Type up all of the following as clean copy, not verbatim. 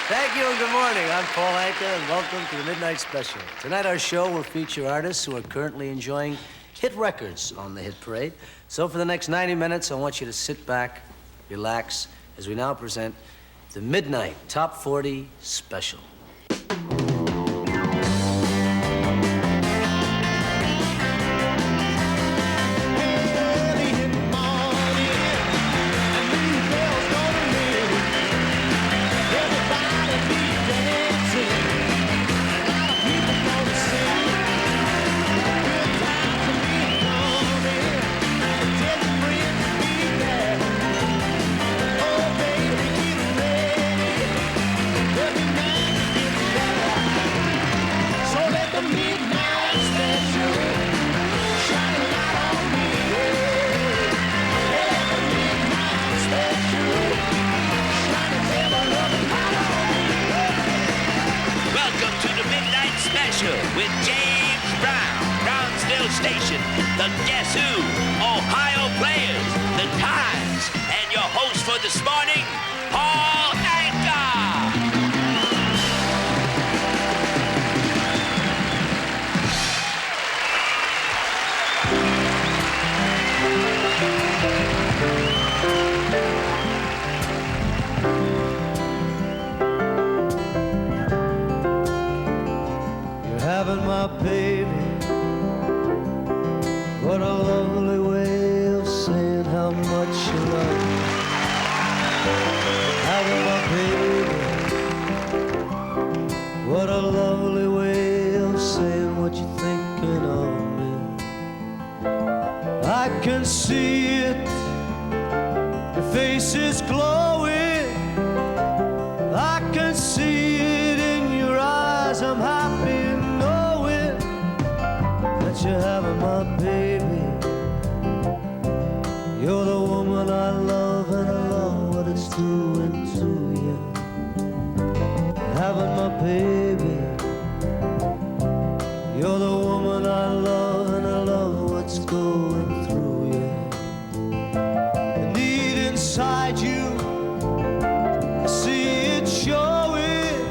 Thank you and good morning. I'm Paul Anka and welcome to the Midnight Special. Tonight our show will feature artists who are currently enjoying hit records on the hit parade. So for the next 90 minutes, I want you to sit back, relax, as we now present the Midnight Top 40 Special. With James Brown, Brownsville Station, the Guess Who, Ohio Players, the Tymes, and your host for this morning, Paul Anka. Having my baby, what a lovely way of saying how much you love me. Having my baby, what a lovely way of saying what you're thinking of me. I can see it, your face is glowing. I can see it in your eyes, I'm happy you're having my baby. You're the woman I love, and I love what it's doing to you. Having my baby. You're the woman I love, and I love what's going through you. The need inside you, I see it showing.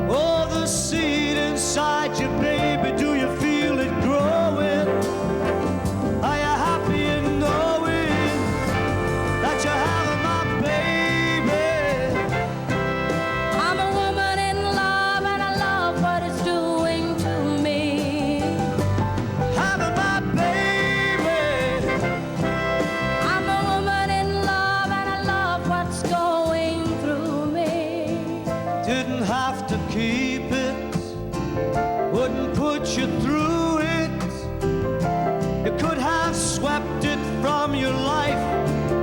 Oh, the seed inside you, baby, do you feel it growing? Are you happy in knowing that you're having my baby? I'm a woman in love and I love what it's doing to me. Having my baby. I'm a woman in love and I love what's going through me. Didn't have to keep it, wouldn't put you through it. You could have swept it from your life,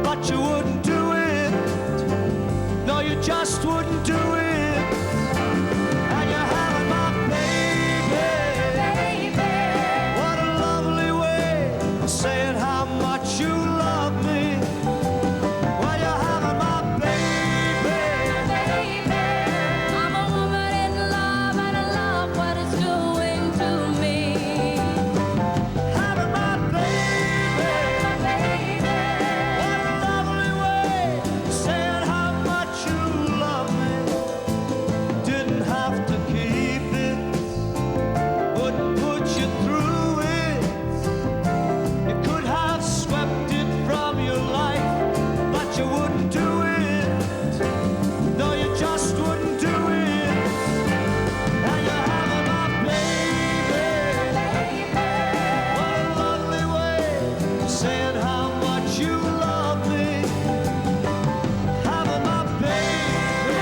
but you wouldn't do it. No, you just wouldn't do it. And you're having my baby. What a lovely way of saying how much you love me. Well, you're having my baby. I'm a woman in love and I love what it's doing to me. Having my baby. What a lovely way of saying how much you love me. Didn't have to keep it, wouldn't put you through it. You could have swept it from your life, but you wouldn't do it. No, you just wouldn't do it. And you're having my baby. What a lovely way of saying how much you love me. Having my baby.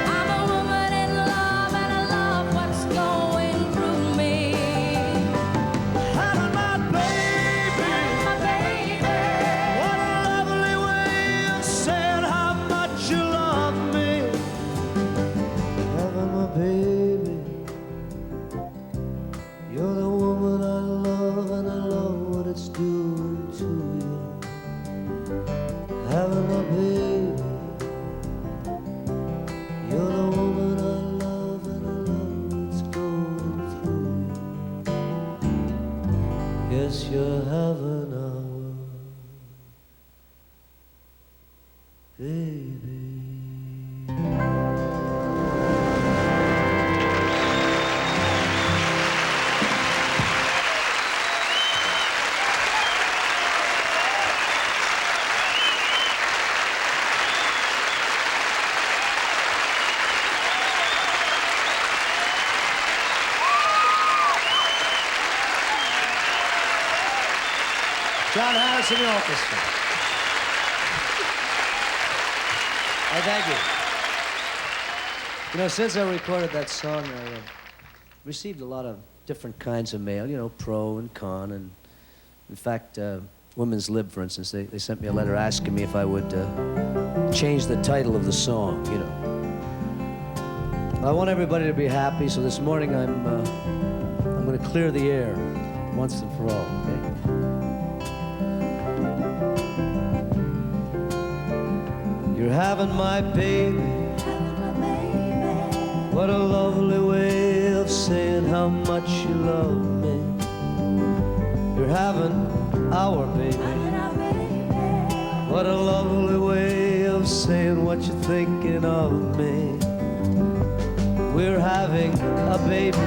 I'm a woman in love and I love what's going through me. Having my baby. What a lovely way of saying how much you love me. Having my baby. You're the woman I love, and I love what it's doing to you. Having my baby. You're the woman I love, and I love what's going through you. Yes, you're having our baby. Coates and the orchestra. I thank you. You know, since I recorded that song, I received a lot of different kinds of mail, you know, pro and con, and in fact, Women's Lib, for instance, they sent me a letter asking me if I would change the title of the song, you know. I want everybody to be happy, so this morning I'm going to clear the air once and for all, okay? You're having my baby. What a lovely way of saying how much you love me. You're having our baby. What a lovely way of saying what you're thinking of me. We're having a baby.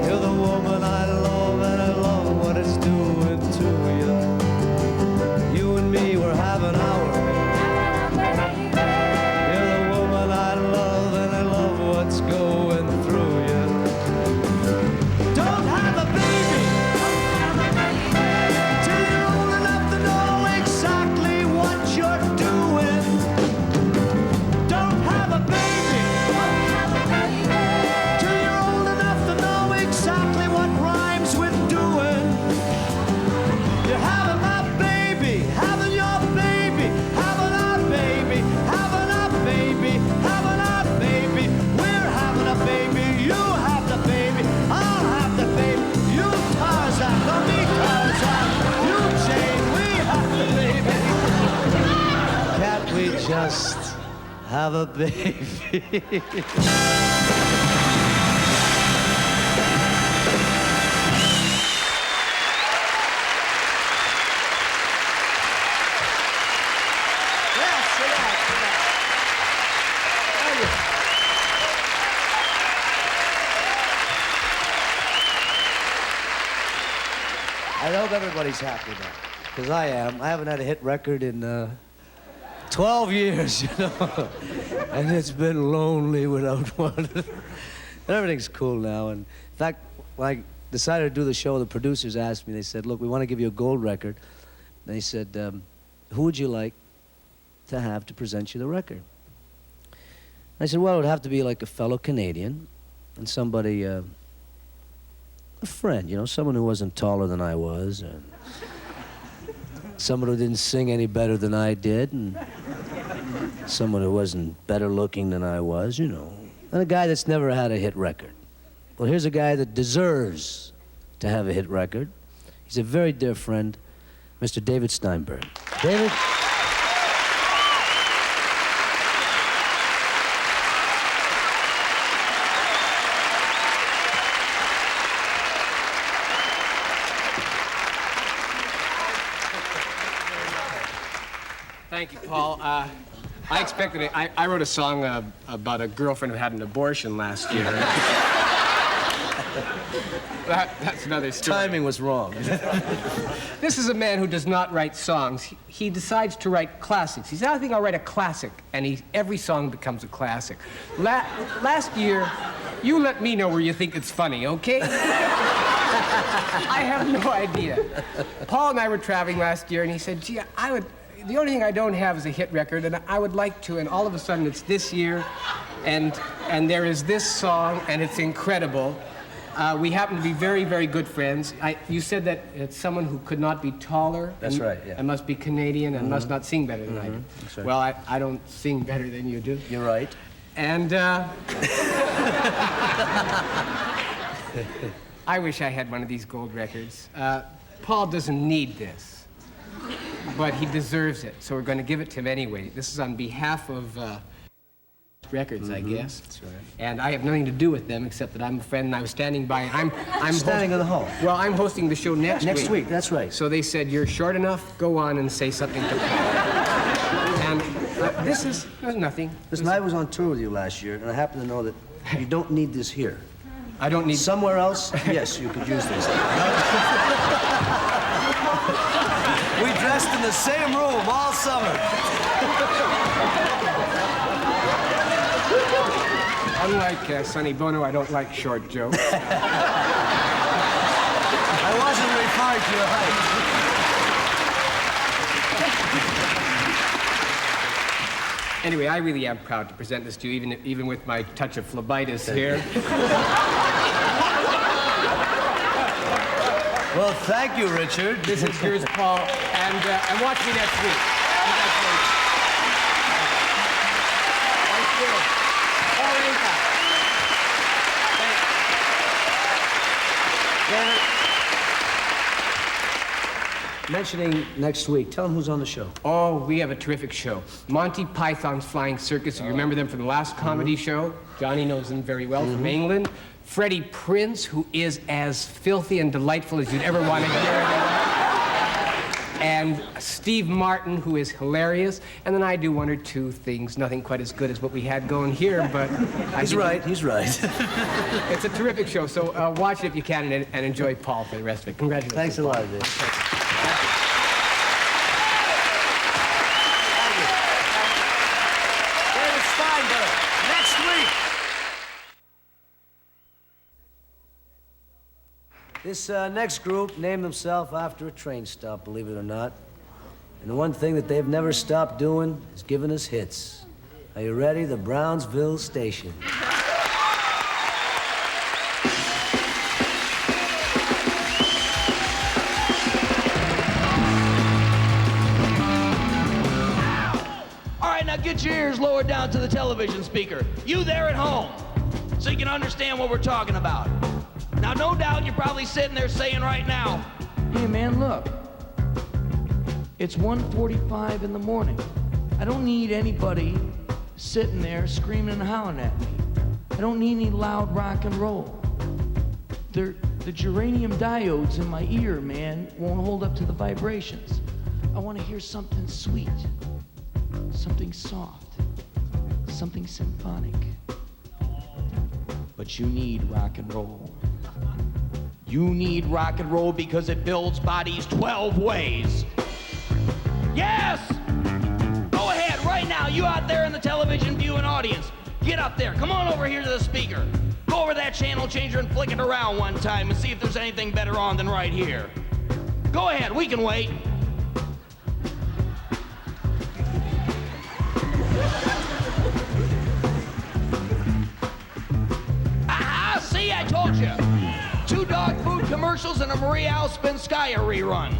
You're the woman I love, and I love what it's doing to you. You and me, we're having our baby. You're the woman I love, and I love what's going through you. Don't have a baby till you're old enough to know exactly what you're doing. Don't have a baby till you're old enough to know exactly what rhymes with doing. You're having my baby, having your baby, having our baby, having our baby, having our baby. We're having a baby, you have the baby, I'll have the baby. You Tarzan, no me Tarzan, you Jane, we have the baby. Can't we just have a baby? I hope everybody's happy now, because I am. I haven't had a hit record in 12 years, you know, and it's been lonely without one. And everything's cool now. And in fact, when I decided to do the show, the producers asked me, they said, look, we want to give you a gold record. And they said, who would you like to have to present you the record? I said, well, it would have to be like a fellow Canadian and somebody, a friend, you know, someone who wasn't taller than I was, and someone who didn't sing any better than I did, and someone who wasn't better looking than I was, you know, and a guy that's never had a hit record. Well, here's a guy that deserves to have a hit record. He's a very dear friend, Mr. David Steinberg. David? Thank you, Paul. I expected it. I wrote a song about a girlfriend who had an abortion last year. That's another story. Timing was wrong. This is a man who does not write songs. He decides to write classics. He said, I think I'll write a classic. And every song becomes a classic. Last year, you let me know where you think it's funny, okay? I have no idea. Paul and I were traveling last year, and he said, gee, the only thing I don't have is a hit record, and I would like to, and all of a sudden it's this year, and there is this song, and it's incredible. We happen to be very, very good friends. You said that it's someone who could not be taller. That's right, yeah. And must be Canadian and must not sing better than I do. That's right. Well, I don't sing better than you do. You're right. And I wish I had one of these gold records. Paul doesn't need this, but he deserves it, so we're going to give it to him anyway. This is on behalf of Records, I guess. That's right. And I have nothing to do with them except that I'm a friend and I was standing by. I'm Standing in the hall. Well, I'm hosting the show next week. Next week, that's right. So they said, you're short enough, go on and say something to Paul. And this is nothing. Listen, I was on tour with you last year, and I happen to know that you don't need this here. I don't need... Somewhere else, yes, you could use this. We dressed in the same room all summer. Unlike Sonny Bono, I don't like short jokes. I wasn't referring to your height. Anyway, I really am proud to present this to you, even with my touch of phlebitis here. Well, thank you, Richard. This is yours, Paul, and watch me next week. Congratulations. Thank you. Paul Anka. Mentioning next week, tell them who's on the show. Oh, we have a terrific show. Monty Python's Flying Circus. You remember them from the last comedy show? Johnny knows them very well from England. Freddie Prinze, who is as filthy and delightful as you'd ever want to hear. And Steve Martin, who is hilarious. And then I do one or two things, nothing quite as good as what we had going here, but... He's right. It's a terrific show, so watch it if you can and enjoy Paul for the rest of it. Congratulations. Thanks a Paul. lot, Dick. David Steinberg, next week. This next group named themselves after a train stop, believe it or not. And the one thing that they've never stopped doing is giving us hits. Are you ready? The Brownsville Station. All right, now get your ears lowered down to the television speaker. You there at home, so you can understand what we're talking about. Now, no doubt you're probably sitting there saying right now, hey man, look, it's 1:45 in the morning. I don't need anybody sitting there screaming and howling at me. I don't need any loud rock and roll. The geranium diodes in my ear, man, won't hold up to the vibrations. I want to hear something sweet, something soft, something symphonic. But you need rock and roll. You need rock and roll because it builds bodies 12 ways. Yes! Go ahead, right now, you out there in the television viewing audience, get up there, come on over here to the speaker. Go over that channel changer and flick it around one time and see if there's anything better on than right here. Go ahead, we can wait. Aha, see, I told you. 2 dog food commercials and a Marie Alspinskaya rerun.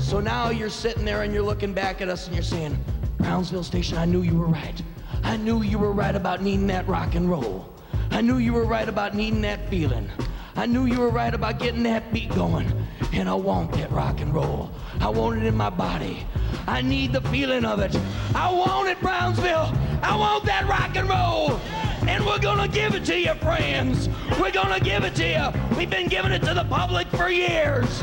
So now you're sitting there and you're looking back at us and you're saying, Brownsville Station, I knew you were right. I knew you were right about needing that rock and roll. I knew you were right about needing that feeling. I knew you were right about getting that beat going. And I want that rock and roll. I want it in my body. I need the feeling of it. I want it, Brownsville. I want that rock and roll. And we're gonna give it to you, friends. We're gonna give it to you. We've been giving it to the public for years.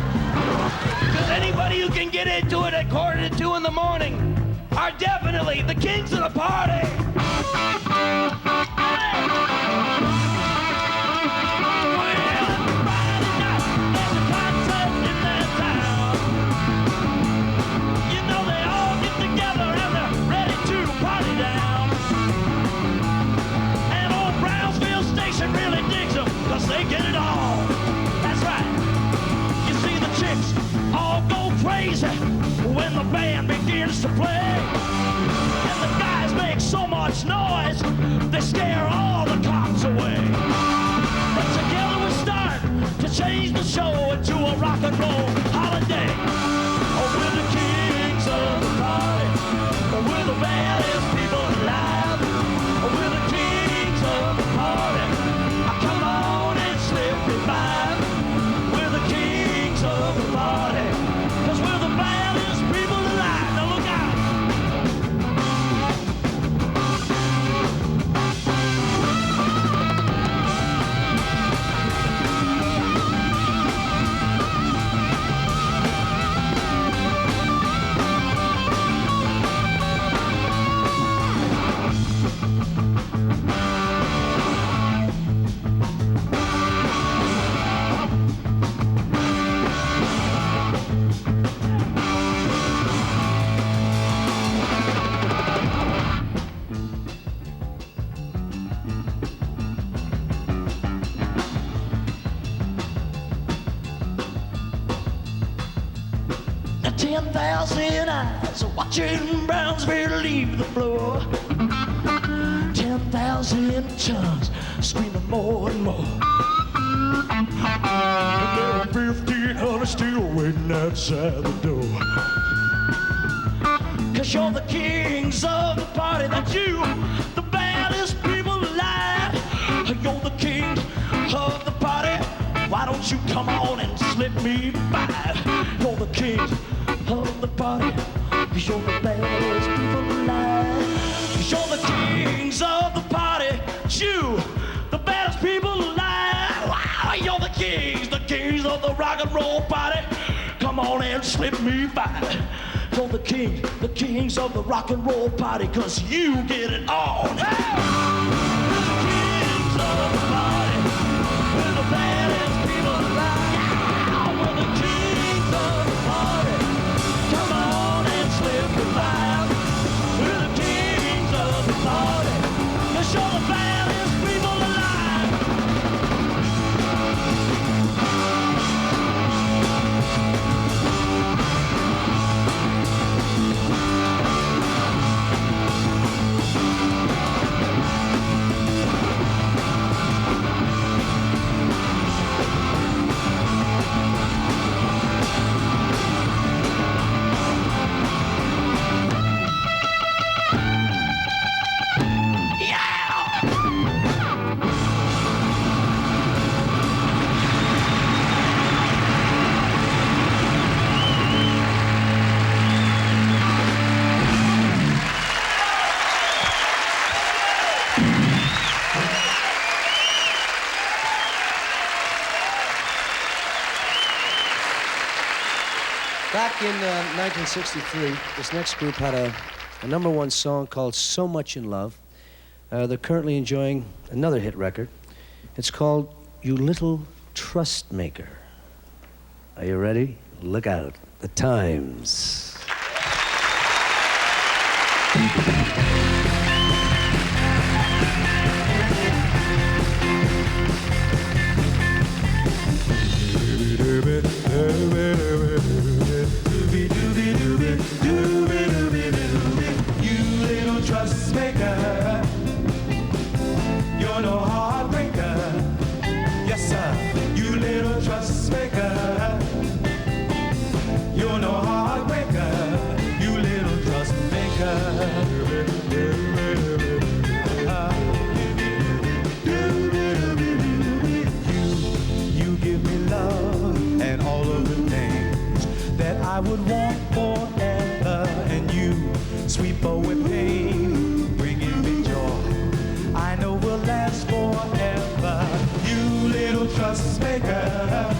Because anybody who can get into it at 1:45 in the morning are definitely the kings of the party. They get it all. That's right. You see the chicks all go crazy when the band begins to play. And the guys make so much noise, they scare all the cops away. But together we start to change the show into a rock and roll holiday. Oh, we're the kings of the party. Oh, we're the baddest people alive. Oh, we're the kings of the party. Come on and slip me by. We're the kings of the party, 'cause we're the baddest people alive. Now look out. 10,000 eyes watching Brownsville leave the floor. 10,000 tongues screaming more and more. And there are 1,500 still waiting outside the door. 'Cause you're the kings of the party, that you, the baddest people alive. You're the king of the party. Why don't you come on and slip me by? You're the king of the party. You're the baddest people alive. You're the kings of the party. You, the baddest people alive. Wow, you're the kings of the rock and roll party. Come on and slip me by. You're the kings of the rock and roll party, 'cause you get it on. Hey! The kings of the party. We're the baddest people alive. Yeah, we're the kings of the party. Come on and slip me by. We're the kings of the party. 'Cause you're the baddest people alive. Back in 1963, this next group had a #1 song called So Much in Love. They're currently enjoying another hit record. It's called You Little Trustmaker. Are you ready? Look out. The Tymes. You little trustmaker, you're no heartbreaker. Yes, sir. You little trustmaker, you're no heartbreaker. You little trustmaker. You give me love and all of the things that I would want forever, and you sweep away pain, bringing me joy I know will last forever. You little trustmaker,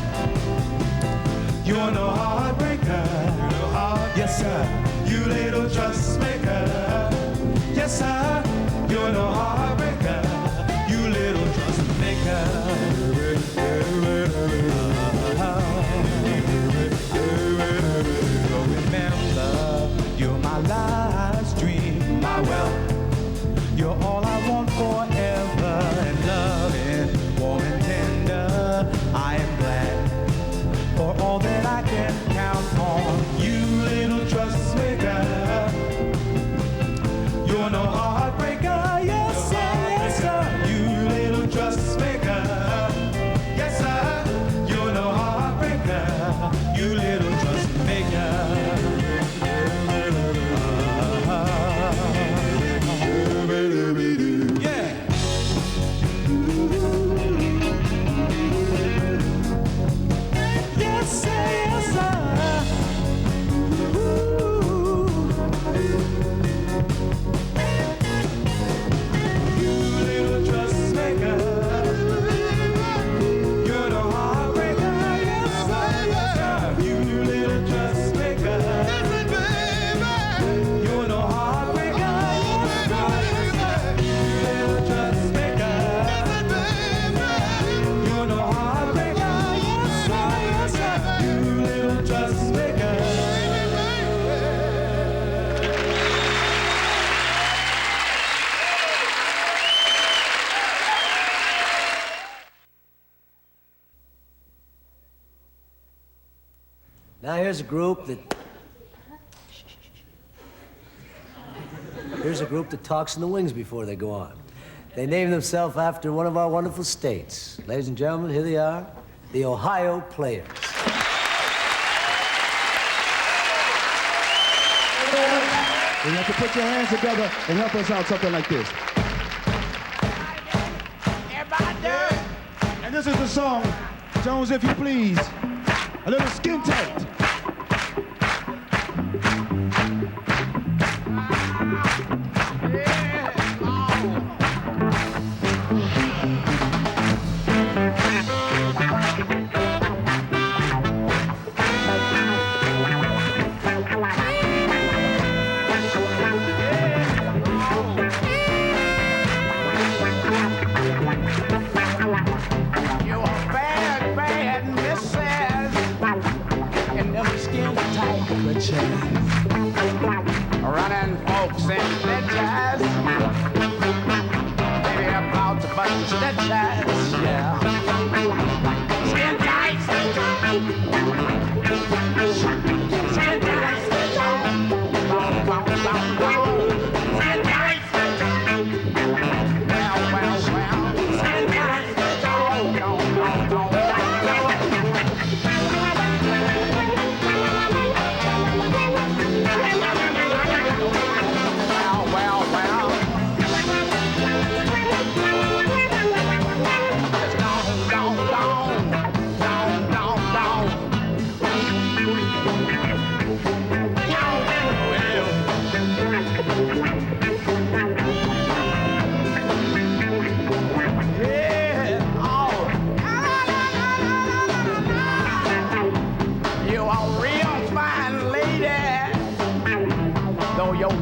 you're no heartbreaker. Yes, sir. You little trustmaker. Yes, sir. You're no heartbreaker. You little trustmaker. Remember, you're my life's dream, my wealth. You're all I want forever, and loving, warm and tender. I am glad for all that I can count on. You little trustmaker, you're no heartbreaker. Yes, sir, yes, sir. You little trustmaker. Yes, sir. You're no heartbreaker. You little trustmaker. Yeah. Yes, sir, yes, sir. You little trustmaker, you're no heartbreaker. Yes, sir, yes, sir. You little trustmaker, you're no heartbreaker. Yes, sir, yes, sir. You little trustmaker, you're no heartbreaker. Yes, sir, yes, sir. You little trustmaker. Now here's a group that Here's a group that talks in the wings before they go on. They name themselves after one of our wonderful states. Ladies and gentlemen, here they are, the Ohio Players. You have to put your hands together and help us out something like this. Everybody do it. And this is the song, Jones, if you please. A little skin tight. Running folks in stitches. Maybe about to bust the stitches, yeah. Skin tight, skin tight. Skin tight, skin tight. Skin tight, skin tight. Well, well, well. Skin tight, skin tight. No.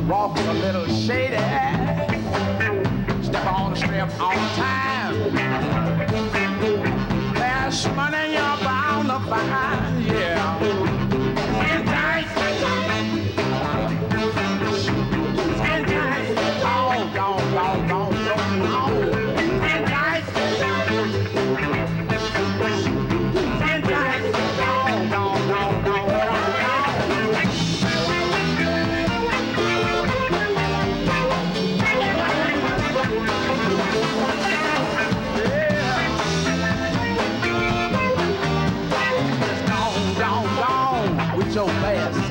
Walk's a little shady. Step on the strip on time. There's money you're bound to find, yeah. Skin tight, skin tight. Skin tight. Oh, don't. Skin tight, skin tight. Skin tight. Don't. So fast,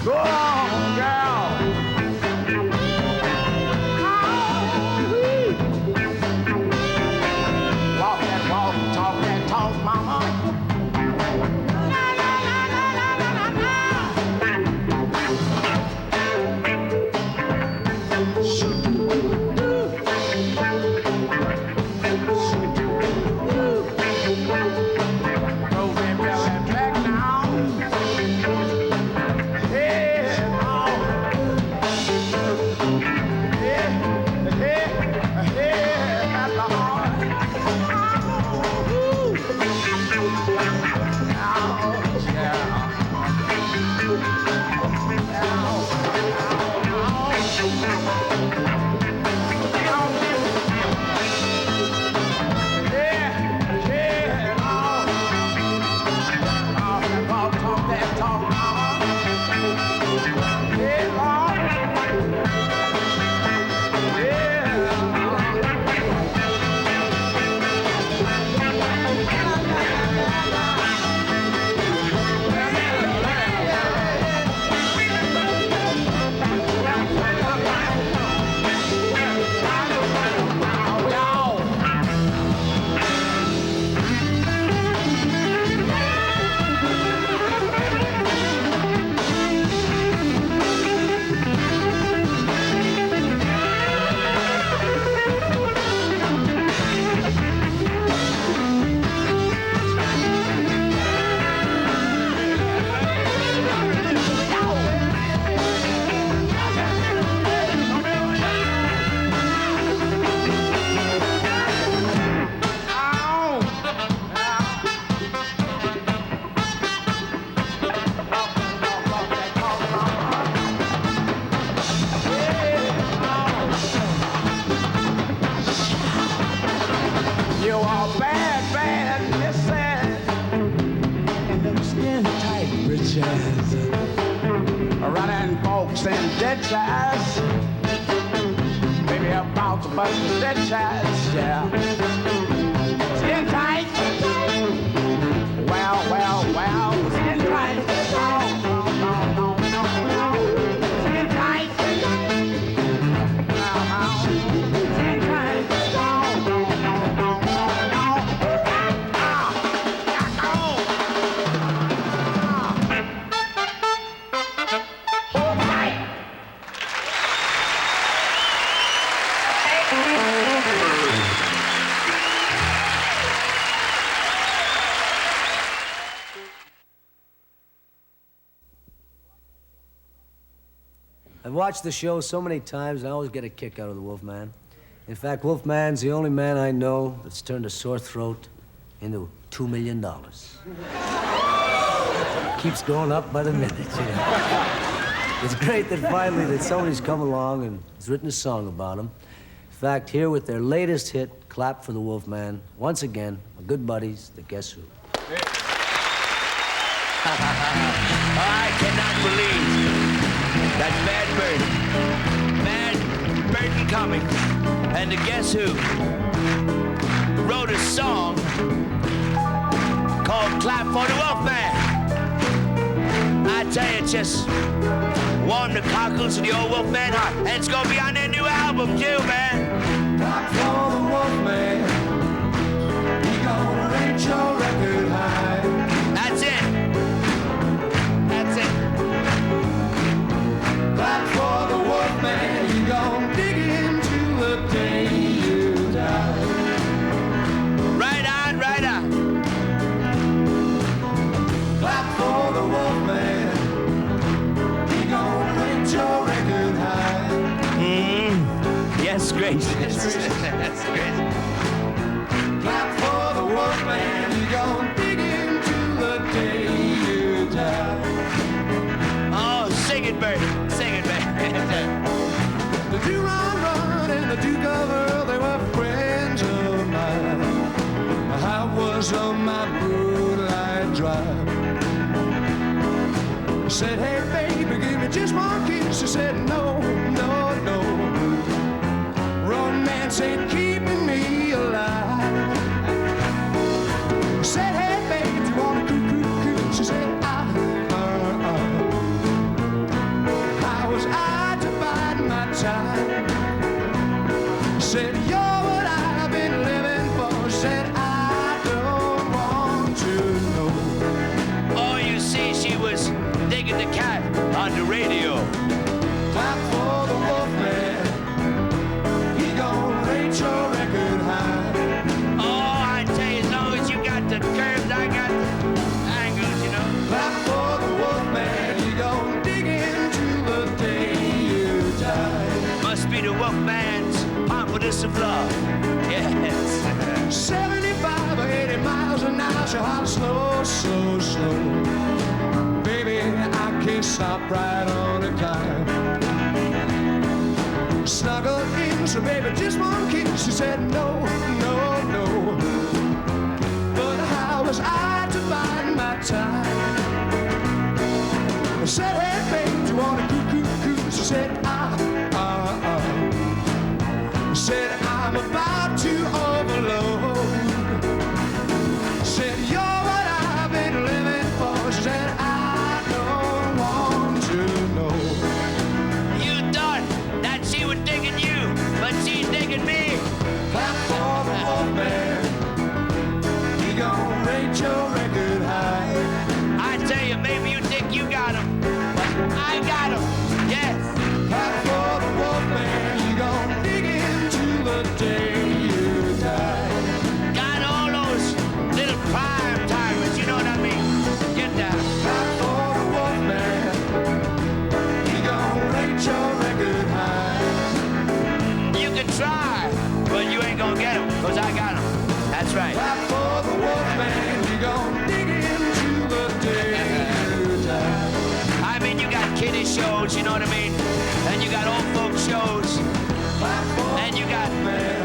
go on, girl. Walk that walk, talk that talk, mama. Running and folks and dead size. Maybe about to bust the dead size, yeah. Skin tight. Well, skin tight. No. Skin tight. Skin tight. I've watched the show so many times, and I always get a kick out of the Wolfman. In fact, Wolfman's the only man I know that's turned a sore throat into $2 million. Keeps going up by the minute, you know. It's great that finally that somebody's come along and has written a song about him. In fact, here with their latest hit, Clap for the Wolfman, once again, my good buddies, the Guess Who. I cannot believe that Bad Burton Cummings and the Guess Who wrote a song called Clap for the Wolfman. I tell you, it just warmed the cockles of the old Wolfman heart. And it's gonna be on their new album too, man. Clap for the Wolfman. He gonna reach your record high. That's it. Clap for the Wolfman. He gonna dig into the day you die. Right on. Clap for the Wolfman. He gonna reach your record high. Yes, gracious. That's great. Clap for the Wolfman. He gonna dig into the day you die. Oh, sing it, Bert. Sing it, Bert. The do-run and the do-cover, they were friends of mine. I was on my moonlight drive. I said, hey, baby, give me just one kiss. She said, no. Romance ain't keeping me alive. I said, hey, baby, do you want to coo-coo-coo? She said, How was I to bide my time? Said, you're what I've been living for. Said, I don't want to know. Oh, you see, she was digging the cat on the radio. Clap for the Wolfman. He gonna rate your record high. Oh, I tell you, as long as you got the curves, I got the angles, you know. Clap for the Wolfman. He gonna dig into the day you die. Must be the Wolfman's confidence of love. Yes. 75 or 80 miles an hour, she hollers slow. Baby, I can't stop right on a dime. Snuggle in, so baby, just one kiss. She said no. But how was I to find my time? I said, hey, babe, do you want to coo-coo-coo? She said, Said, I'm about to overload. Said, you're what I've been living for. Said, I don't want to know. You thought that she was digging you, but she's digging me. Clap for the Wolfman. He gon' rate your record high. I tell you, maybe you think you got him, but I got him. Yes. Clap for the Wolfman. He gon' dig into the day you die. Got all those little prime timers, you know what I mean? Get that. Clap for the Wolfman. He gon' rate your record high. You can try, but you ain't gonna get him, cause I got him. That's right. Clap for the Wolfman. He gon' dig into the day you die. I mean, you got kiddie shows, you know what I mean? And you got old folk shows. And you got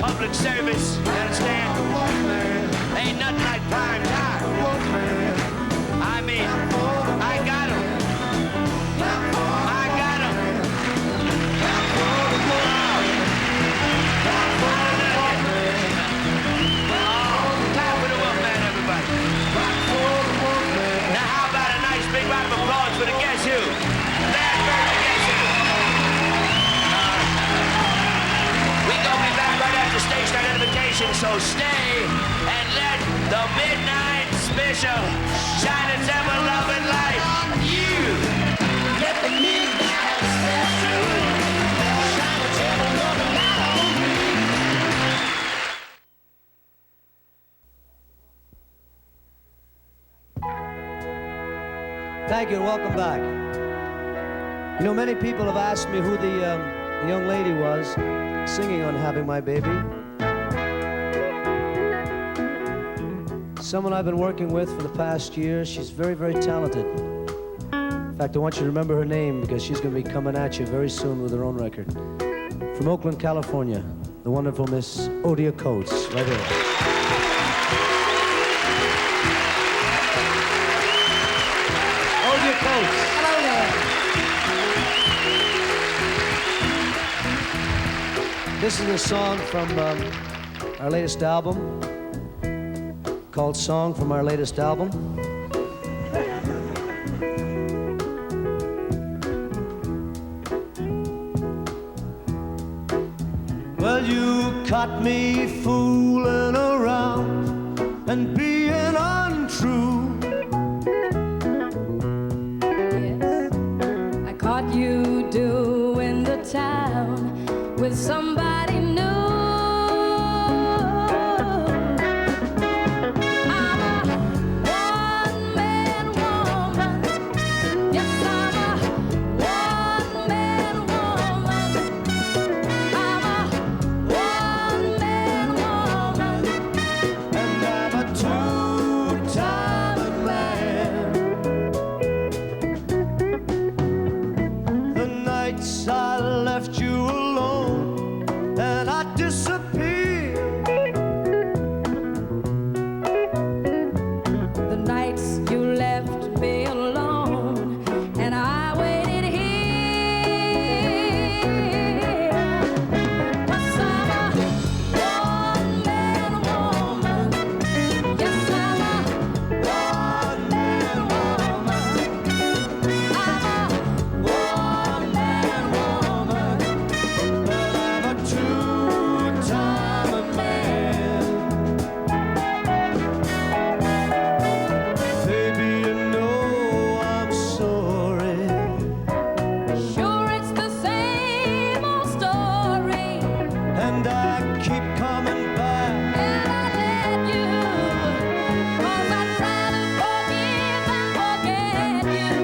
public service, you understand? Ain't nothing like prime time. I mean, I got him. I got So stay and let the midnight special shine its ever-loving light. You let the midnight special shine its ever-loving light on me. Thank you and welcome back. You know, many people have asked me who the young lady was singing on Having My Baby. Someone I've been working with for the past year. She's very, very talented. In fact, I want you to remember her name because she's going to be coming at you very soon with her own record. From Oakland, California, the wonderful Miss Odin Coates, right here. Odia Coates. Hello there. This is a song from our latest album called Song from Our Latest Album. Well, you caught me fooling around and being untrue. Yes, I caught you doing the town with somebody new. I'm a one-man woman. Yes, I'm a one-man woman. I'm a one-man woman. And I'm a two-time man. The nights I left you alone and I disappeared. The nights you left me alone and I waited here. 'Cause I'm a one-man woman. Yes, I'm a one-man woman. I'm a one-man woman. But I'm a two-time man. Baby, you know I'm sorry. Sure, it's the same old story. And I keep coming back. And I let you, 'cause I try to forgive and forget you.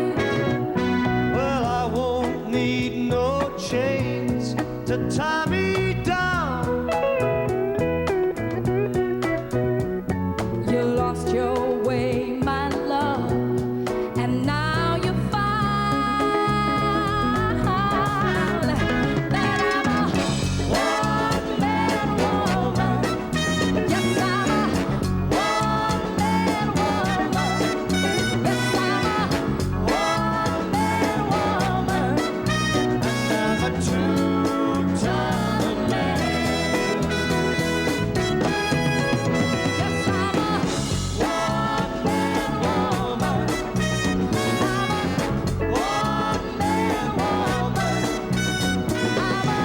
Well, I won't need no chains to tie me down. You lost your way, my love, and now you find that I'm a one-man woman. Yes, I'm a one-man woman. Yes, I'm a one-man woman. I'm a two-time man. Yes, I'm a one-man woman. I'm a one-man woman. I'm a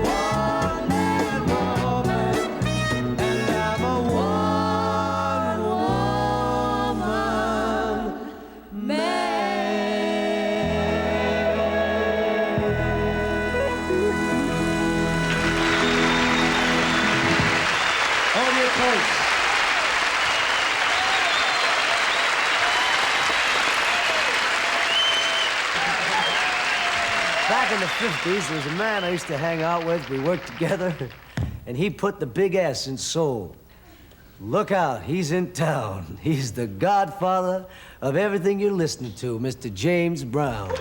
One-man woman. And I'm a one-woman Odia Coates. Back in the 50s, there was a man I used to hang out with. We worked together, and he put the big S in soul. Look out, he's in town. He's the godfather of everything you're listening to, Mr. James Brown.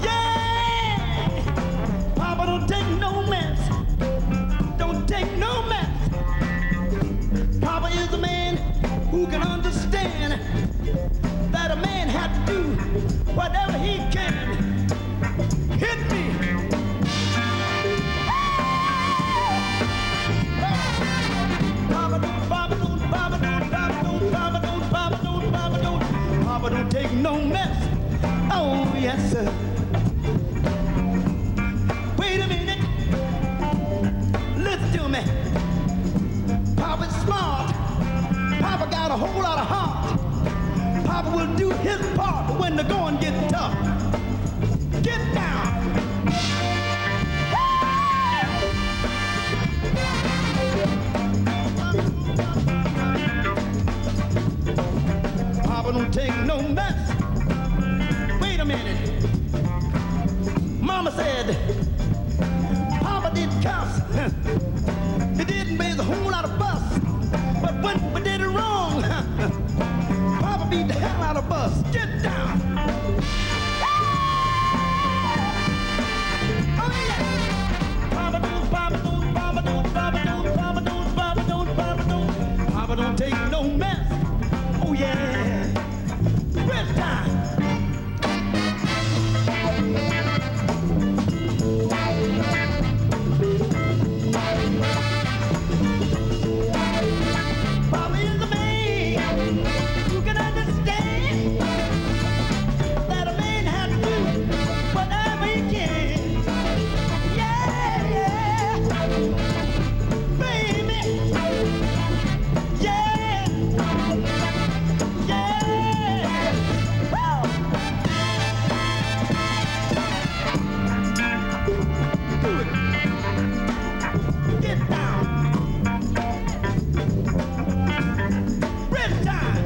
Yeah! yes, sir. Wait a minute. Listen to me. Papa's smart. Papa got a whole lot of heart. Papa will do his part when the going gets tough. Get down. Papa don't take no mess. Wait a minute. Mama said Papa did cuss. He didn't raise a whole lot of fuss. But when we did it wrong, Papa beat the hell out of us. Get down. Oh yeah. Papa don't, Papa don't, Papa don't, Papa don't, Papa don't, Papa don't, Papa don't. Papa don't take no mess. Oh yeah. Rest time. Papa is a man who can understand that a man has to do whatever he can. Yeah, yeah. Baby. Yeah. Yeah. Woo. Do it. Get down. Rest time.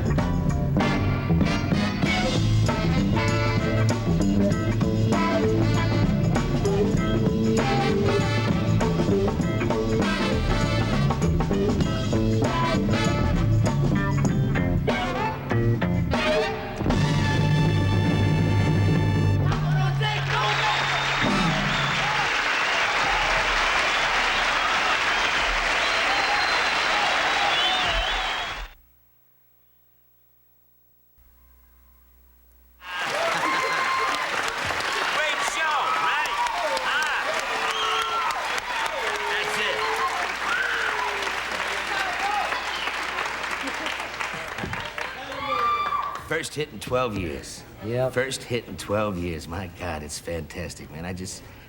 Great show, right? That's it. First hit in 12 years. Yep. First hit in 12 years. My God, it's fantastic, man.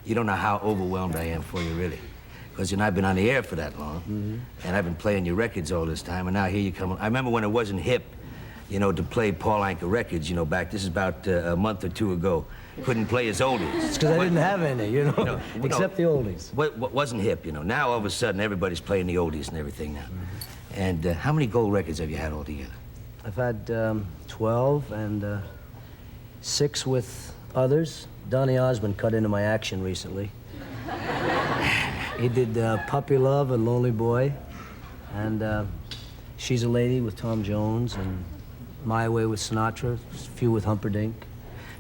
You don't know how overwhelmed I am for you, really. Because, I've been on the air for that long, and I've been playing your records all this time, and now here you come. I remember when it wasn't hip, to play Paul Anka records, back, this is about a month or two ago. Couldn't play his oldies. It's because I didn't have any, except the oldies. What wasn't hip, Now, all of a sudden, everybody's playing the oldies and everything now. And how many gold records have you had altogether? I've had 12 and 6 with others. Donny Osmond cut into my action recently. He did Puppy Love and Lonely Boy, and She's a Lady with Tom Jones, and My Way with Sinatra, a few with Humperdinck.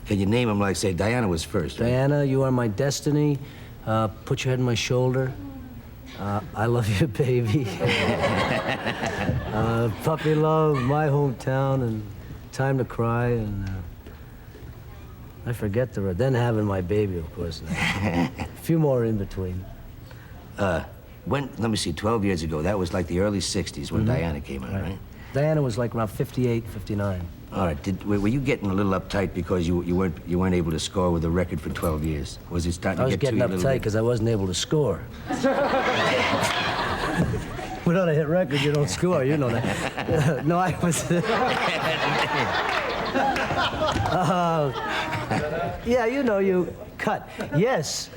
Can you name them like, say, Diana was first, right? Diana, You Are My Destiny, Put Your Head on My Shoulder, I Love You, Baby, Puppy Love, My Hometown, and Time to Cry, and I forget the rest. Then Having My Baby, of course. A few more in between. Let me see, 12 years ago, that was like the early 60s when Diana came out, right? Diana was like around 58, 59. All right, were you getting a little uptight because you weren't able to score with a record for 12 years? Was it starting to get to you a little bit? I was getting uptight because I wasn't able to score. Without a hit record, you don't score, you know that. No, I was... yeah, you cut. Yes.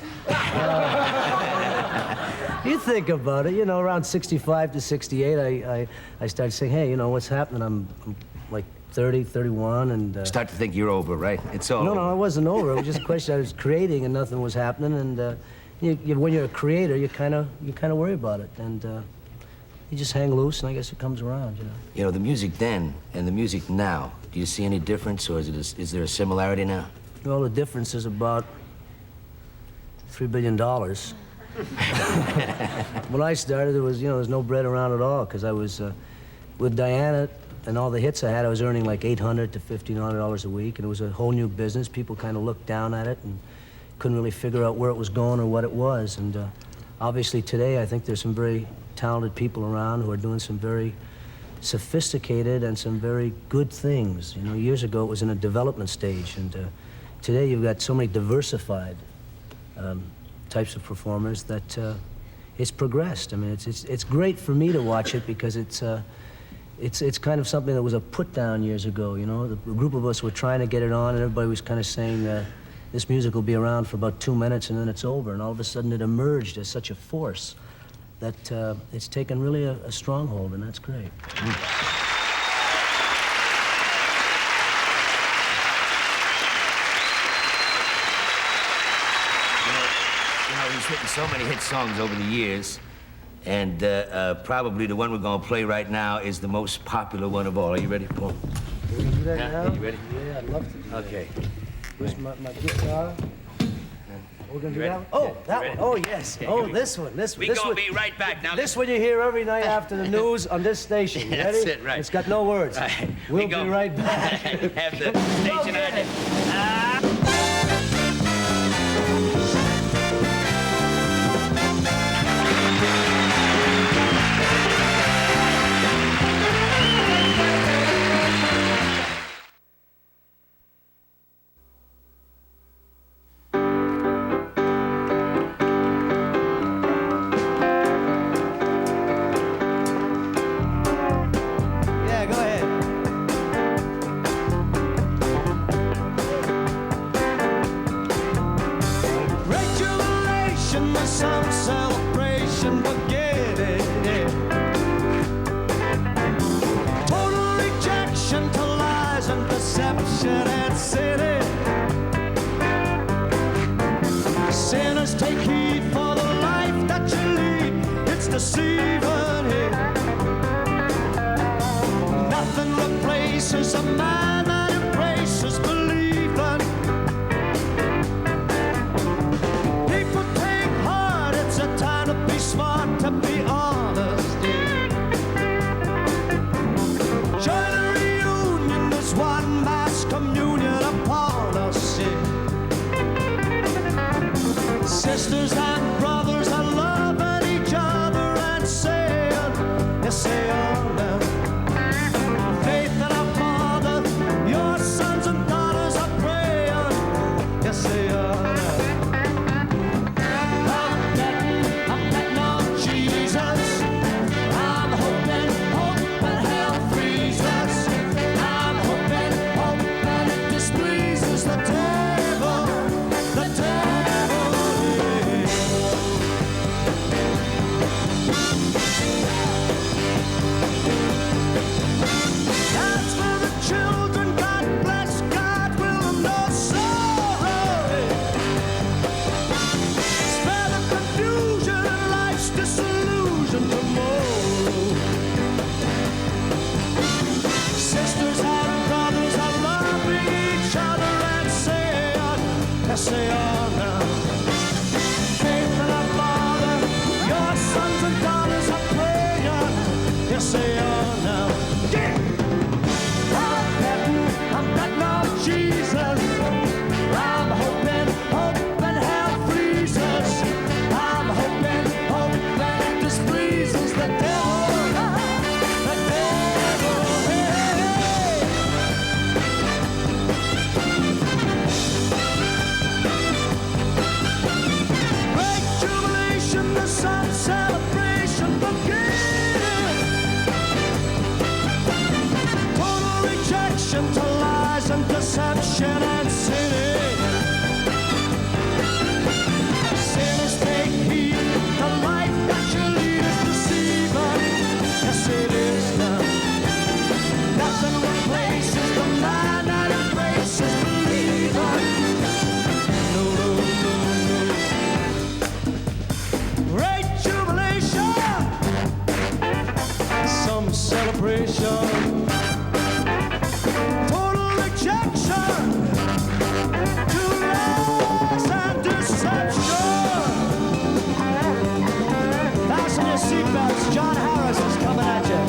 You think about it, around 65 to 68, I started saying, hey, what's happening? I'm like 30, 31, and... Start to think you're over, right? It's all over. No, I wasn't over. It was just a question. I was creating and nothing was happening, and when you're a creator, you kind of worry about it, and you just hang loose, and I guess it comes around, The music then and the music now, do you see any difference, or is there a similarity now? Well, the difference is about $3 billion. When I started, there was, no bread around at all, because I was, with Diana and all the hits I had, I was earning like $800 to $1,500 a week, and it was a whole new business. People kind of looked down at it and couldn't really figure out where it was going or what it was. And obviously today, I think there's some very talented people around who are doing some very sophisticated and some very good things. Years ago, it was in a development stage, and today you've got so many diversified types of performers that it's progressed. I mean, it's great for me to watch it because it's kind of something that was a put down years ago. You know, the group of us were trying to get it on, and everybody was kind of saying this music will be around for about 2 minutes and then it's over. And all of a sudden it emerged as such a force that it's taken really a stronghold, and that's great. He's written so many hit songs over the years, and probably the one we're going to play right now is the most popular one of all. Are you ready, Paul? We're going to do that now? Are you ready? Yeah, I'd love to do that. Okay. Where's my guitar? We're going to do that one? Oh, that one. Oh, yes. Oh, this one. This one. We're going to be right back. Now, this one you hear every night after the news on this station. You ready? That's it, right. It's got no words. Right. We'll be right back. Have the station on it. Yeah, go ahead. Great jubilation, there's some celebration, forget it. Total rejection to lies and deception and sin. Sinners, take heed for the life that you lead. It's deceiving here. Nothing replaces a mind that embraces believing. People take heart, it's a time to be smart, to be honest. Join a reunion, there's one mass communion upon us. Sisters and brothers are loving each other and saying, yes, they are now. Faith in our Father, your sons and daughters are praying, yes, they are now. I'm betting on Jesus. I'm hoping hell freezes. I'm hoping it displeases the devil. The devil is. That's for the children, God bless, God will know sorrow. Spare the confusion and life's disillusion tomorrow. Sisters and brothers are loving each other and saying, yes, they are now. Faith in our Father, your sons and daughters are praying, yes, they are now. Yeah. I'm betting on Jesus. I'm hoping hell freezes. I'm hoping it displeases the devil. The devil, hey. Great jubilation, the sun celebration begins. Total rejection to lies and deception and sinning. Sinners, take heed, the life that you lead is deceiving. Yes, it is now. Nothing replaces the mind that embraces believing. No, no, no, no. Great jubilation, some celebration. Total rejection to lies and deception. Fasten your seatbelts. John Harris is coming at you.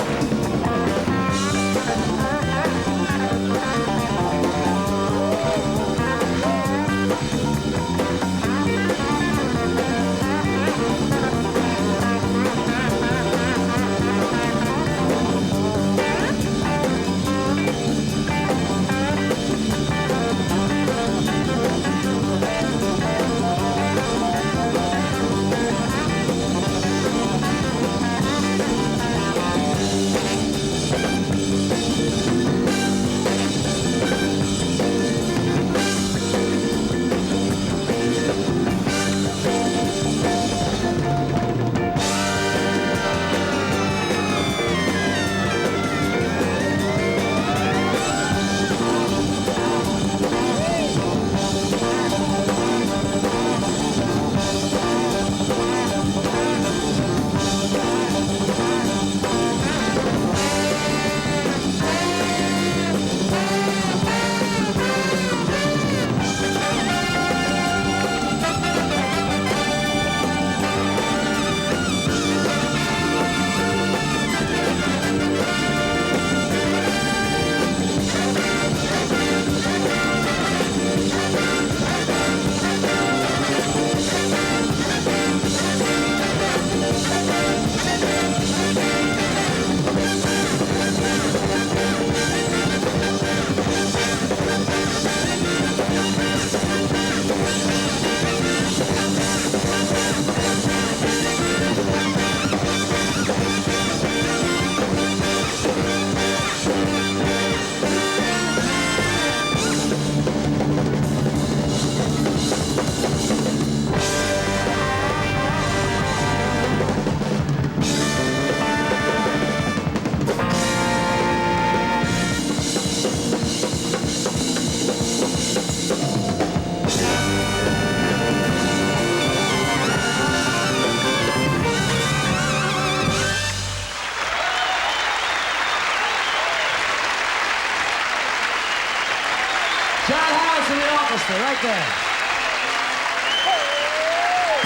band.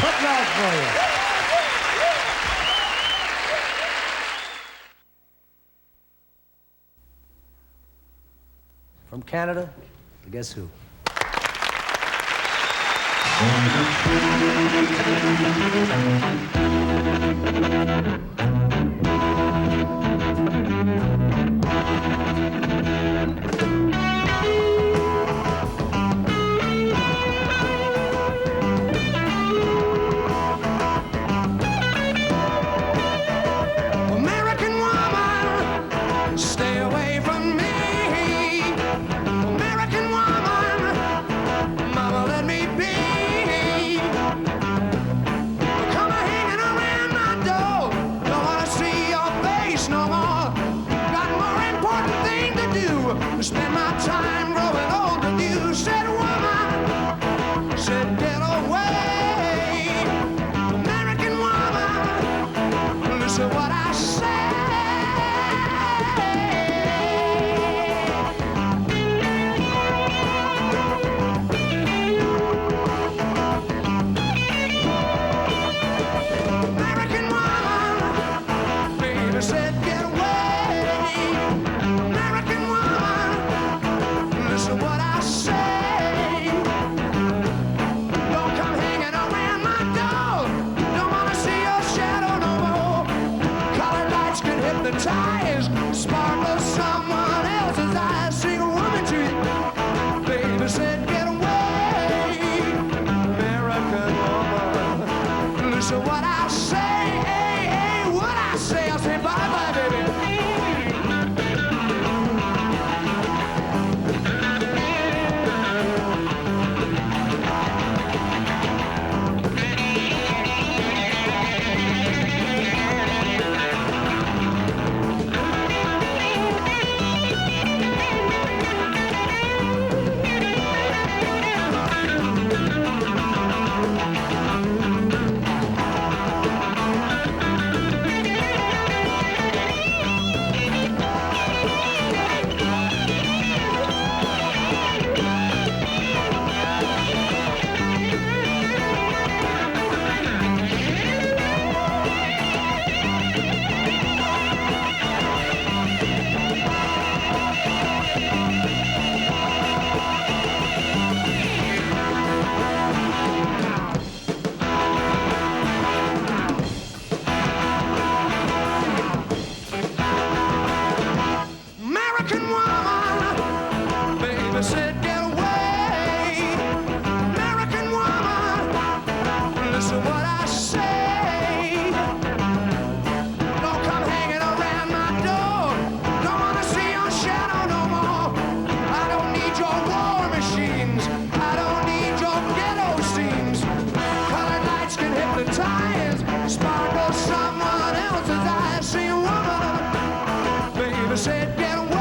Putting out for you. From Canada, guess who? American woman, stay away from me. American woman, mama, let me be. Come hanging around my door, don't wanna see your face no more. Got more important thing to do, spend my time growing old with you. Said woman, said get away. American woman, listen what I say. American woman, baby said get away. American woman, listen what I say. Don't come hanging around my door. Don't wanna see your shadow no more. Colored lights can hypnotize, sparkle someone else's eyes. Sing a woman to you, baby said get away. American woman, listen what I say, hey, hey, what I say. I'll say bye-bye, baby. American woman, baby said get away. American woman, listen what I say. Don't come hanging around my door. Don't wanna see your shadow no more. I don't need your war machines. I don't need your ghetto scenes. Colored lights can hypnotize, sparkle someone else's eyes. See a woman, baby said get away.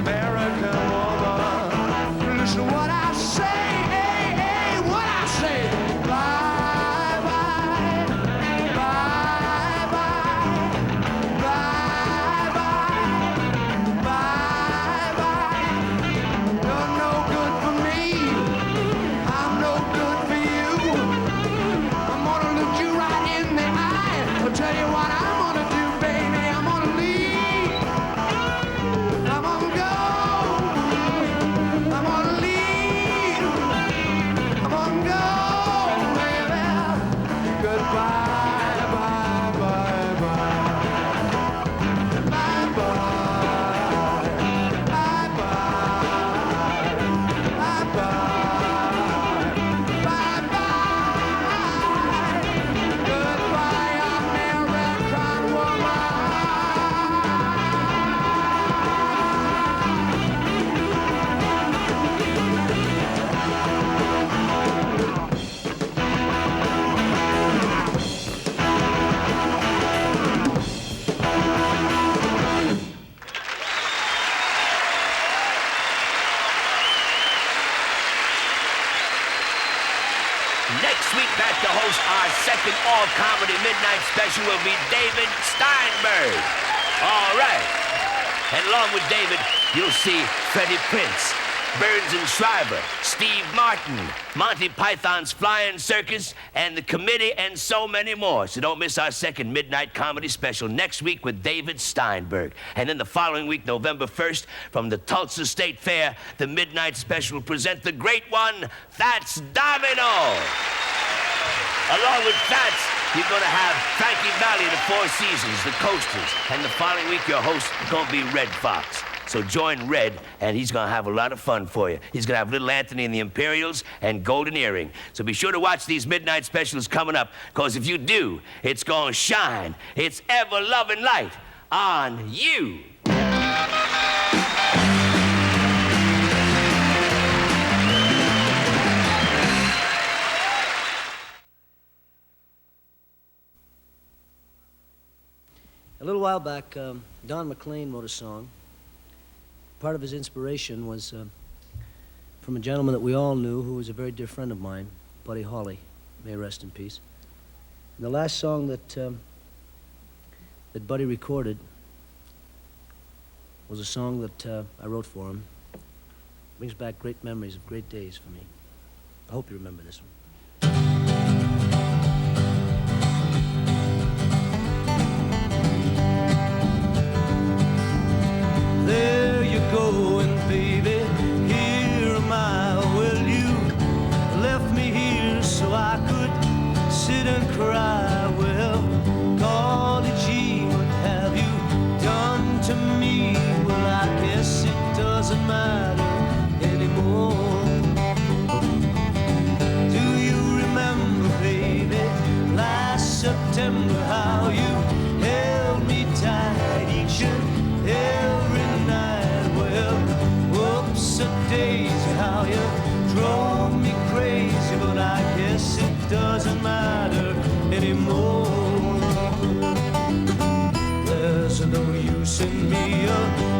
American woman, listen what I say, hey, hey, what I say. Bye, bye, bye, bye, bye, bye, bye, bye. You're no good for me, I'm no good for you. I'm gonna look you right in the eye. I'll tell you what I'm gonna do, baby. I'm gonna leave. I'm gonna go. I'm gonna leave. I'm gonna go, baby. Goodbye, bye, bye, bye. Bye, bye. Bye, bye. Bye, bye. Bye, bye. Goodbye, American woman. Next week, back to host our second all-comedy midnight special will be David Steinberg. All right. And along with David, you'll see Freddie Prinze, Burns and Shriver, Steve Martin, Monty Python's Flying Circus, and The Committee, and so many more. So don't miss our second midnight comedy special next week with David Steinberg. And then the following week, November 1st, from the Tulsa State Fair, the midnight special will present the great one, Fats Domino. Along with Fats, you're going to have Frankie Valli, the Four Seasons, the Coasters, and the following week, your host is going to be Red Fox. So join Red, and he's going to have a lot of fun for you. He's going to have Little Anthony and the Imperials and Golden Earring. So be sure to watch these midnight specials coming up, because if you do, it's going to shine its ever-loving light on you. A little while back, Don McLean wrote a song. Part of his inspiration was from a gentleman that we all knew who was a very dear friend of mine, Buddy Holly. May he rest in peace. And the last song that Buddy recorded was a song that I wrote for him. Brings back great memories of great days for me. I hope you remember this one. There you go, and baby, here am I. Well, you left me here so I could sit and cry. Well, golly gee, what have you done to me? Well, I guess it doesn't matter anymore. Do you remember, baby, last September, how you held me tight each and every daisy, how you drove me crazy, but I guess it doesn't matter anymore. There's no use in me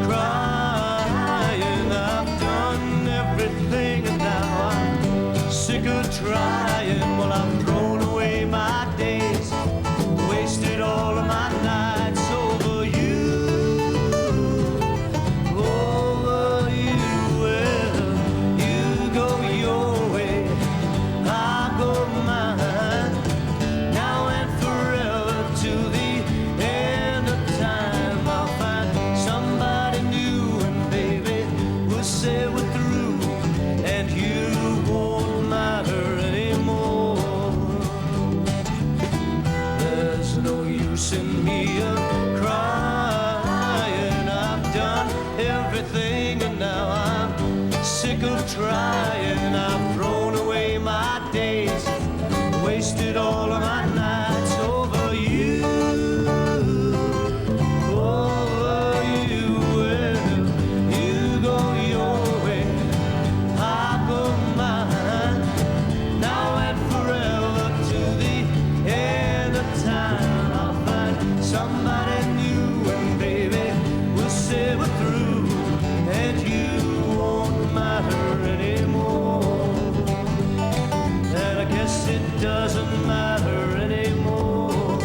crying. I've done everything and now I'm sick of trying. Well, I've thrown away my days, wasted all of my nights over you. In me crying, I've done everything and now I'm sick of trying. I've thrown away my days, wasted all of my nights over you, over you. Well, you go your way, I go mine, now and forever to the end of time. Somebody new, and baby, we'll say we're through, and you won't matter anymore. And I guess it doesn't matter anymore.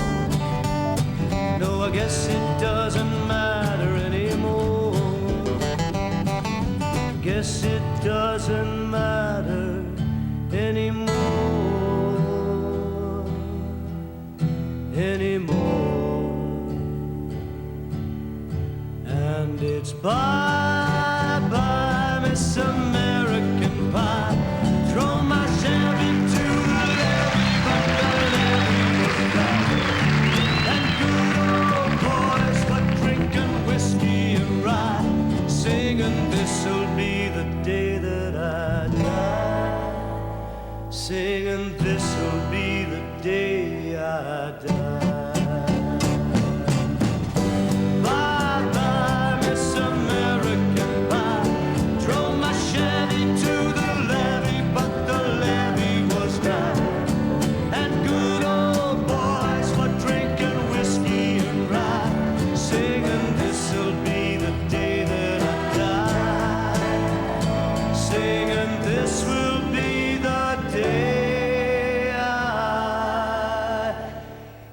No, I guess it doesn't matter anymore. Guess it doesn't matter anymore. Anymore. And it's bye-bye, Miss American Pie. Throw my Chevy to the levee, but the levee was done. And good old boys were drinking whiskey and rye, singing this'll be the day that I die. Singing this'll be the day I die.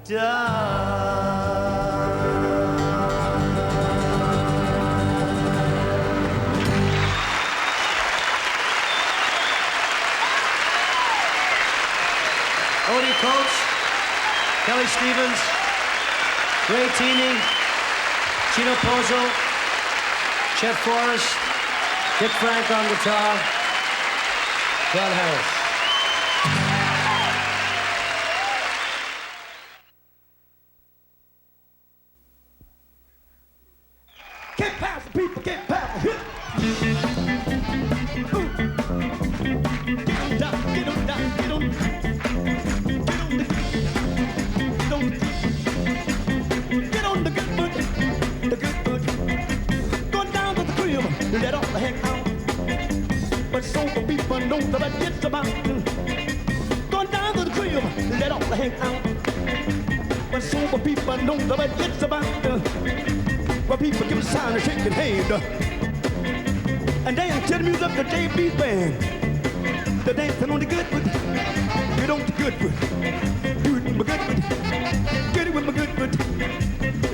Die. Odin Coates, Kelly Stevens, Ray Teeny, Chino Pozo, Chet Forrest, Dick Frank on guitar, John Harris. Get past the people, get past the hit. Get on down, get on. Get on the good foot, the good foot. Go down to the crib, let off the heck out. But sober people know that I get about. Go down to the crib, let off the heck out. But sober people know that I get about. Well, people give a sign and shake their hand. And dance to the music of the JB band. They're dancing on the good foot. Get on the good foot. Do it with my good foot. Get it with my good foot.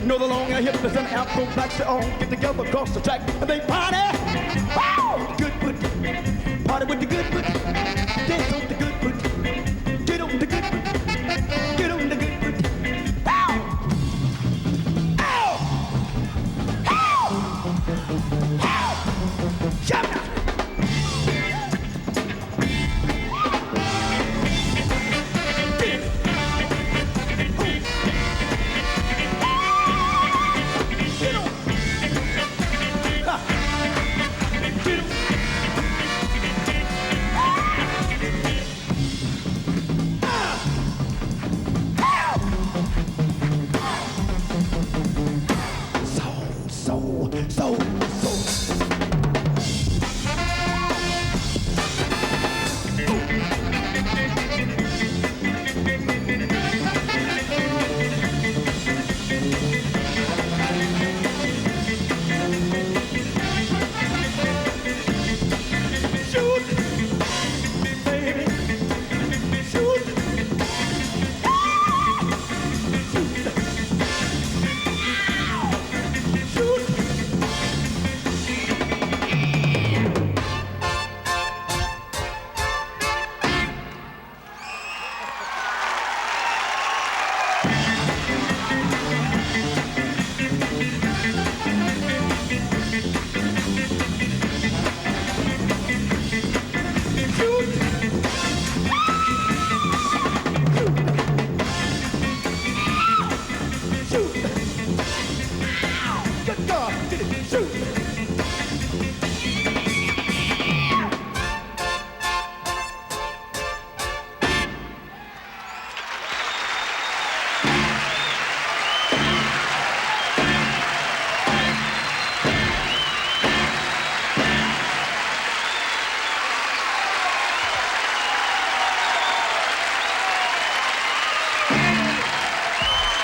You know the long hair hips and afro blacks, they all get together across the track and they party. Woo! Good foot. Party with the good foot. Dance on the good foot. Get on the good foot. Get on the good foot.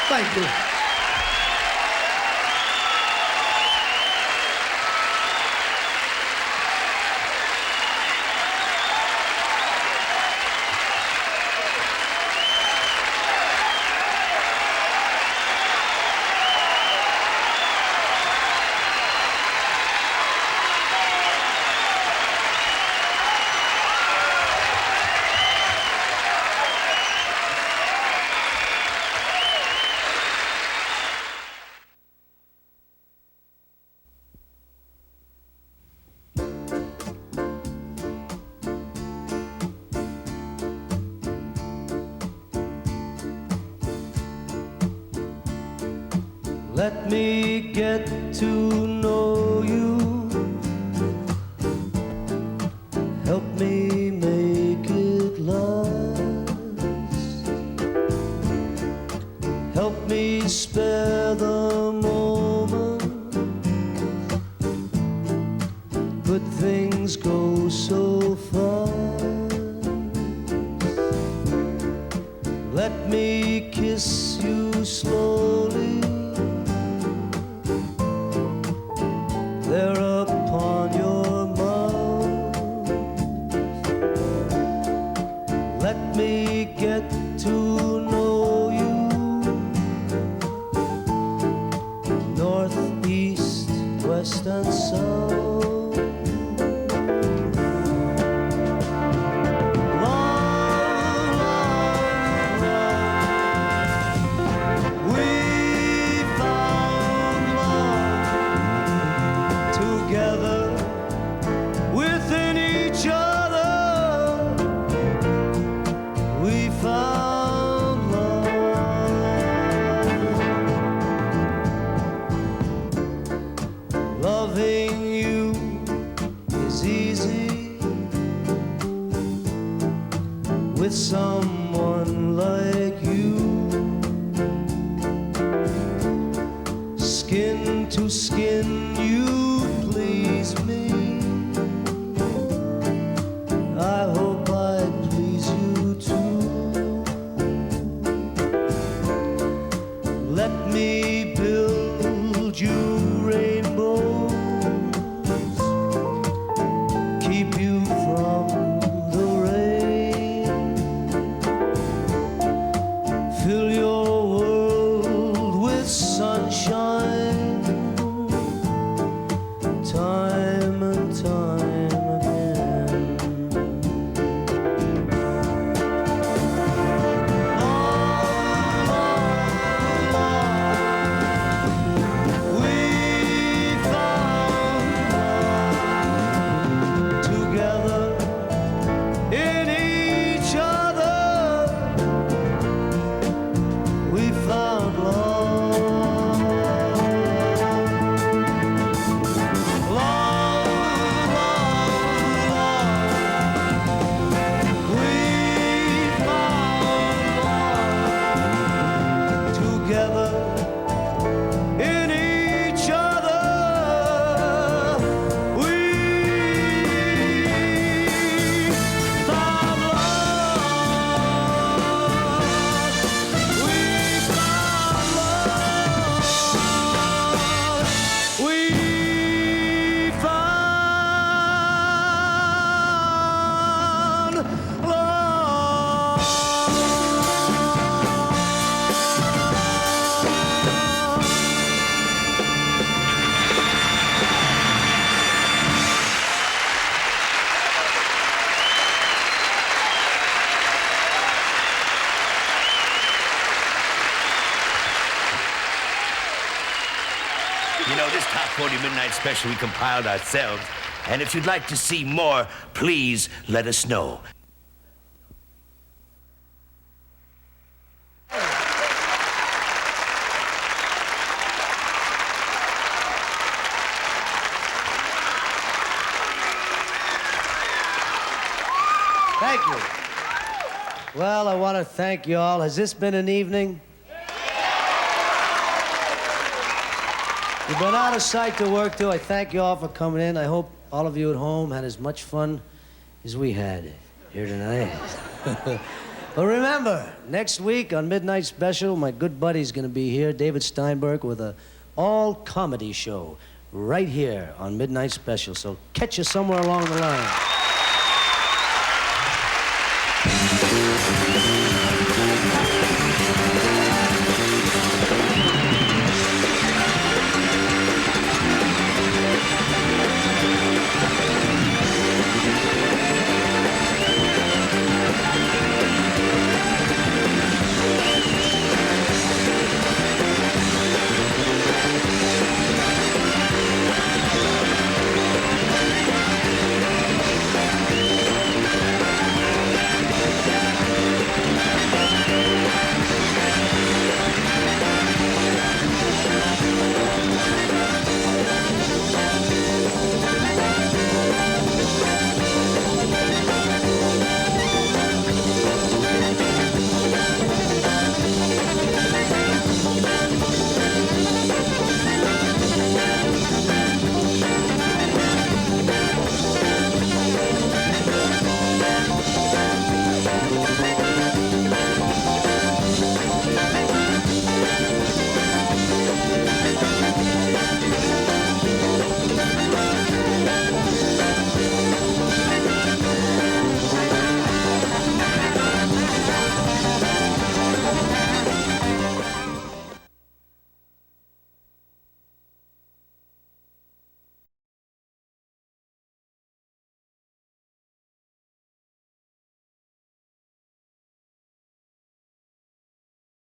Thank you. Let me get to know you. Help me make it last. Help me spare the moment. But things go so fast. Let me kiss you slowly. There upon your mouth. Let me get to know you. North, east, west, and south. Long, long with someone like you. Skin to skin, you please me. I hope I please you too. Let me build you rainbows, keep you from the rain, fill your world with sunshine, time and time again. We found love together in each other. We found love. Love, love, love. We found love together in each other. We found love. We found love. We found You know, this Top 40 Midnight Special we compiled ourselves. And if you'd like to see more, please let us know. Thank you. Well, I want to thank you all. Has this been an evening? You've been out of sight to work to. I thank you all for coming in. I hope all of you at home had as much fun as we had here tonight. But remember, next week on Midnight Special, my good buddy's going to be here, David Steinberg, with an all-comedy show right here on Midnight Special. So catch you somewhere along the line.